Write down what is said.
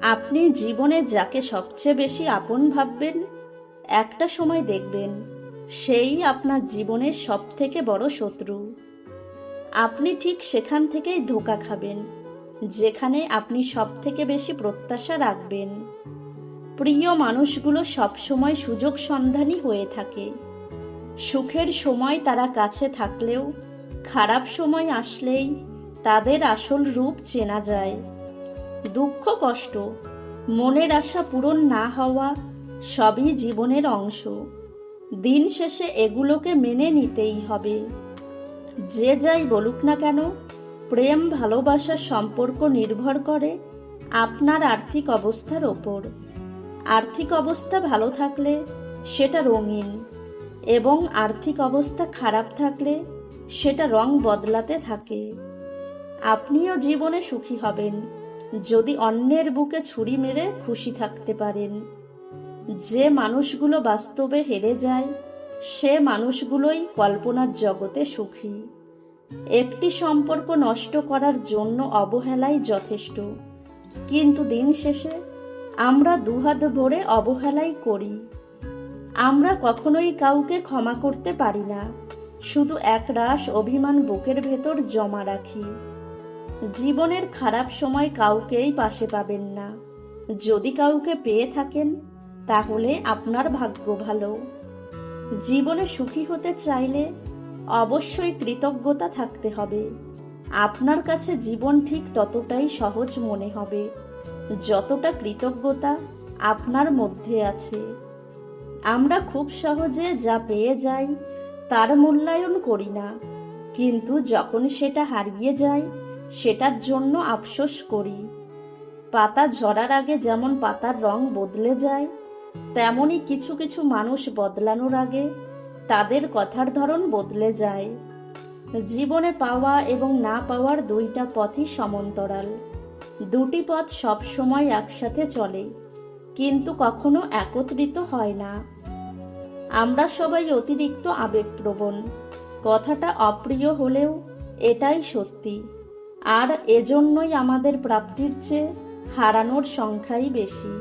আপনি জীবনে যাকে সবচেয়ে বেশি আপন ভাববেন, একটা সময় দেখবেন সেই আপনার জীবনের সবথেকে বড় শত্রু। আপনি ঠিক সেখান থেকেই ধোঁকা খাবেন, যেখানে আপনি সবথেকে বেশি প্রত্যাশা রাখবেন। প্রিয় মানুষগুলো সবসময় সুযোগ সন্ধানী হয়ে থাকে। সুখের সময় তারা কাছে থাকলেও খারাপ সময় আসলেই তাদের আসল রূপ চেনা যায়। দুঃখ, কষ্ট, মনের আশা পূরণ না হওয়া সবই জীবনের অংশ। দিন শেষে এগুলোকে মেনে নিতেই হবে। যে যাই বলুক না কেন, প্রেম ভালোবাসার সম্পর্ক নির্ভর করে আপনার আর্থিক অবস্থার ওপর। আর্থিক অবস্থা ভালো থাকলে সেটা রঙিন, এবং আর্থিক অবস্থা খারাপ থাকলে সেটা রং বদলাতে থাকে। আপনিও জীবনে সুখী হবেন যদি অন্যের বুকে ছুরি মেরে খুশি থাকতে পারেন। যে মানুষগুলো বাস্তবে হেরে যায়, সে মানুষগুলোই কল্পনার জগতে সুখী। একটি সম্পর্ক নষ্ট করার জন্য অবহেলাই যথেষ্ট, কিন্তু দিন শেষে আমরা দুহাত ভরে অবহেলাই করি। আমরা কখনোই কাউকে ক্ষমা করতে পারি না, শুধু একরাশ অভিমান বুকের ভেতর জমা রাখি। জীবনের খারাপ সময় কাউকেই পাশে পাবেন না। যদি কাউকে পেয়ে থাকেন, তাহলে আপনার ভাগ্য ভালো। জীবনে সুখী হতে চাইলে অবশ্যই কৃতজ্ঞতা থাকতে হবে। আপনার কাছে জীবন ঠিক ততটাই সহজ মনে হবে যতটা কৃতজ্ঞতা আপনার মধ্যে আছে। আমরা খুব সহজে যা পেয়ে যাই তার মূল্যায়ন করি না, কিন্তু যখন সেটা হারিয়ে যায় সেটার জন্য আফসোস করি। পাতা ঝরার আগে যেমন পাতার রং বদলে যায়, তেমনি কিছু কিছু মানুষ বদলানোর আগে তাদের কথার ধরন বদলে যায়। জীবনে পাওয়া এবং না পাওয়ার দুইটা পথই সমান্তরাল। দুটি পথ সব সময় একসাথে চলে, কিন্তু কখনো একত্রিত হয় না। আমরা সবাই অতিরিক্ত আবেগপ্রবণ। কথাটা অপ্রিয় হলেও এটাই সত্যি, আর এজন্যই আমাদের প্রাপ্তির চেয়ে হারানোর সংখ্যাই বেশি।